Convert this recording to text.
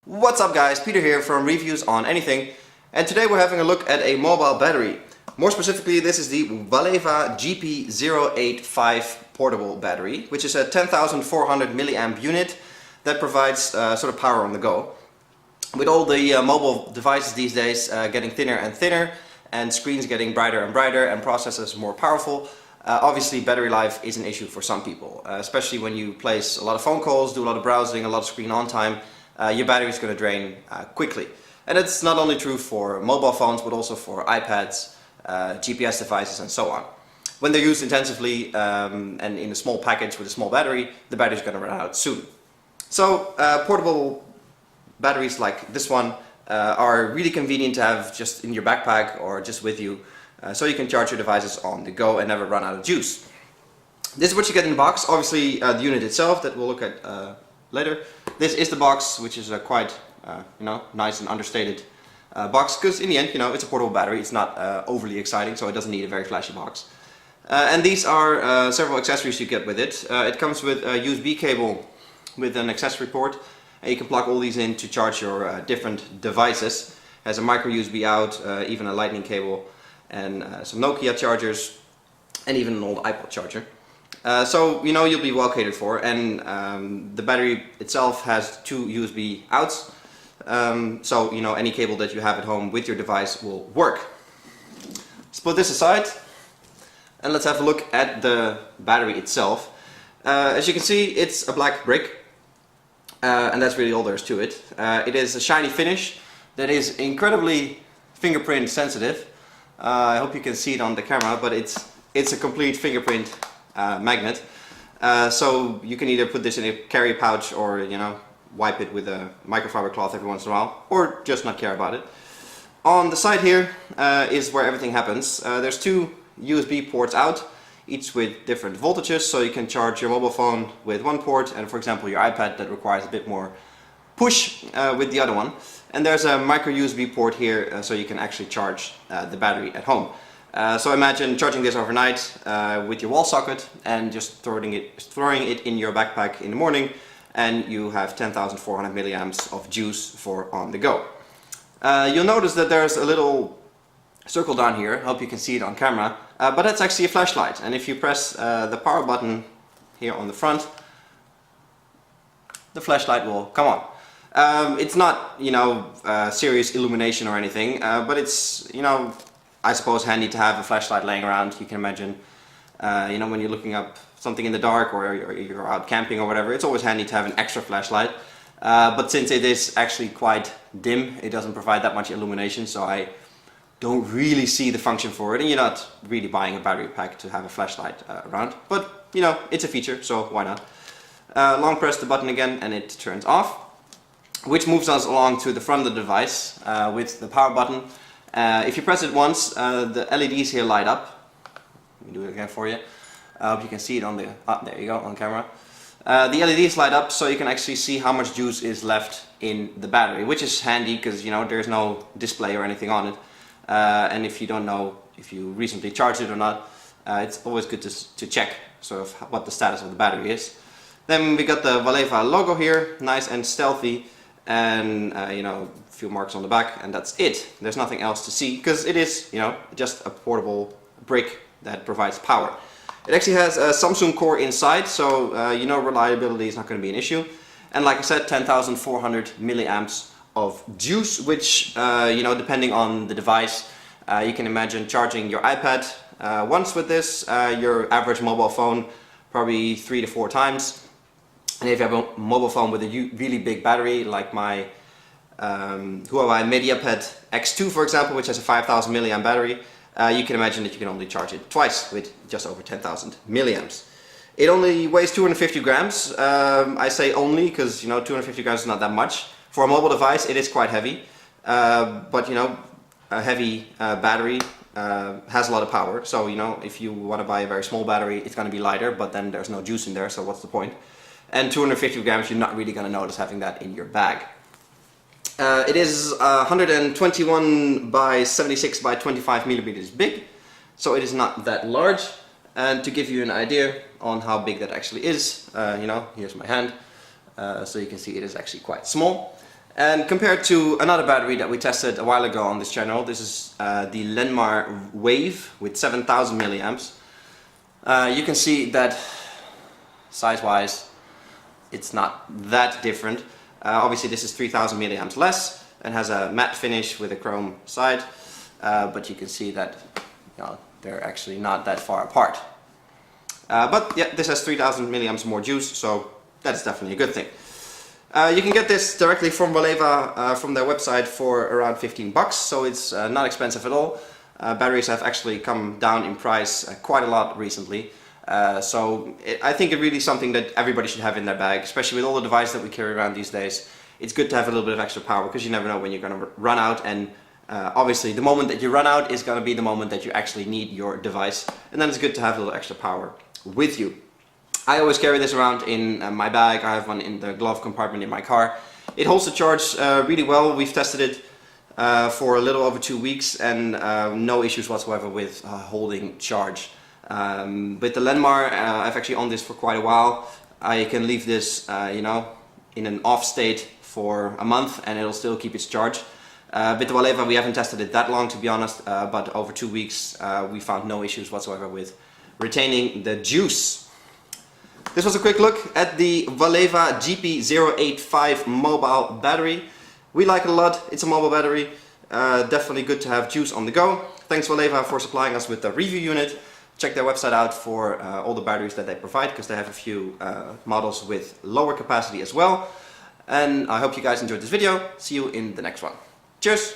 What's up guys, Peter here from Reviews on Anything, and today we're having a look at a mobile battery. More specifically, this is the Walleva GP085 portable battery, which is a 10,400 milliamp unit that provides sort of power on the go. With all the mobile devices these days getting thinner and thinner, and screens getting brighter and brighter, and processors more powerful, obviously battery life is an issue for some people, especially when you place a lot of phone calls, do a lot of browsing, a lot of screen on time. Your battery is going to drain quickly. And it's not only true for mobile phones, but also for iPads, GPS devices and so on. When they're used intensively and in a small package with a small battery, the battery is going to run out soon. So portable batteries like this one are really convenient to have just in your backpack or just with you, so you can charge your devices on the go and never run out of juice. This is what you get in the box. Obviously the unit itself that we'll look at later. This is the box, which is a quite nice and understated box, because in the end, it's a portable battery. It's not overly exciting, so it doesn't need a very flashy box. And these are several accessories you get with it. It comes with a USB cable with an accessory port, and you can plug all these in to charge your different devices. It has a micro USB out, even a lightning cable, and some Nokia chargers, and even an old iPod charger. So you'll be well catered for, and the battery itself has two USB outs, so any cable that you have at home with your device will work. Let's put this aside and let's have a look at the battery itself. As you can see, it's a black brick, and that's really all there is to it. It is a shiny finish that is incredibly fingerprint sensitive. I hope you can see it on the camera, but it's a complete fingerprint magnet, so you can either put this in a carry pouch or wipe it with a microfiber cloth every once in a while, or just not care about it. On the side here is where everything happens. There's two USB ports out, each with different voltages, so you can charge your mobile phone with one port, and for example your iPad that requires a bit more push with the other one. And there's a micro USB port here, so you can actually charge the battery at home. So imagine charging this overnight with your wall socket and just throwing it in your backpack in the morning, and you have 10,400 milliamps of juice for on the go. You'll notice that there's a little circle down here. I hope you can see it on camera, but that's actually a flashlight, and if you press the power button here on the front, the flashlight will come on. It's not serious illumination or anything, but it's I suppose handy to have a flashlight laying around. You can imagine, when you're looking up something in the dark, or you're out camping or whatever, it's always handy to have an extra flashlight. But since it is actually quite dim, it doesn't provide that much illumination, so I don't really see the function for it. And you're not really buying a battery pack to have a flashlight around, but it's a feature, so why not? Long press the button again and it turns off, which moves us along to the front of the device with the power button. If you press it once, the LEDs here light up. Let me do it again for you. I hope you can see it on the, there you go, on camera. The LEDs light up so you can actually see how much juice is left in the battery, which is handy because there's no display or anything on it. And if you don't know if you recently charged it or not, it's always good to check sort of what the status of the battery is. Then we got the Walleva logo here, nice and stealthy, and a few marks on the back, and that's it. There's nothing else to see because it is just a portable brick that provides power. It actually has a Samsung core inside, so reliability is not going to be an issue. And like I said, 10,400 milliamps of juice, which depending on the device, you can imagine charging your iPad once with this, your average mobile phone probably 3 to 4 times. And if you have a mobile phone with a really big battery, like my Huawei MediaPad X2 for example, which has a 5,000 milliamp battery, you can imagine that you can only charge it twice with just over 10,000 milliamps. It only weighs 250 grams. I say only because 250 grams is not that much. For a mobile device it is quite heavy, but a heavy battery has a lot of power, so if you want to buy a very small battery, it's going to be lighter, but then there's no juice in there, so what's the point? And 250 grams, you're not really going to notice having that in your bag. It is 121 by 76 by 25 millimeters big, so it is not that large. And to give you an idea on how big that actually is, here's my hand, so you can see it is actually quite small. And compared to another battery that we tested a while ago on this channel, this is the Lenmar Wave with 7000 milliamps. You can see that size-wise it's not that different. Obviously this is 3000 milliamps less and has a matte finish with a chrome side, but you can see that they're actually not that far apart. But yeah, this has 3000 milliamps more juice, so that's definitely a good thing. You can get this directly from Walleva from their website for around 15 bucks, so it's not expensive at all. Batteries have actually come down in price quite a lot recently, so I think it really is something that everybody should have in their bag, especially with all the devices that we carry around these days. It's good to have a little bit of extra power because you never know when you're going to run out, and obviously the moment that you run out is going to be the moment that you actually need your device, and then it's good to have a little extra power with you. I always carry this around in my bag. I have one in the glove compartment in my car. It holds the charge really well. We've tested it for a little over 2 weeks and no issues whatsoever with holding charge. With the Lenmar, I've actually owned this for quite a while. I can leave this in an off state for a month and it'll still keep its charge. With the Walleva we haven't tested it that long, to be honest, but over 2 weeks we found no issues whatsoever with retaining the juice. This was a quick look at the Walleva GP085 mobile battery. We like it a lot. It's a mobile battery. Definitely good to have juice on the go. Thanks Walleva for supplying us with the review unit. Check their website out for all the batteries that they provide, because they have a few models with lower capacity as well. And I hope you guys enjoyed this video. See you in the next one. Cheers!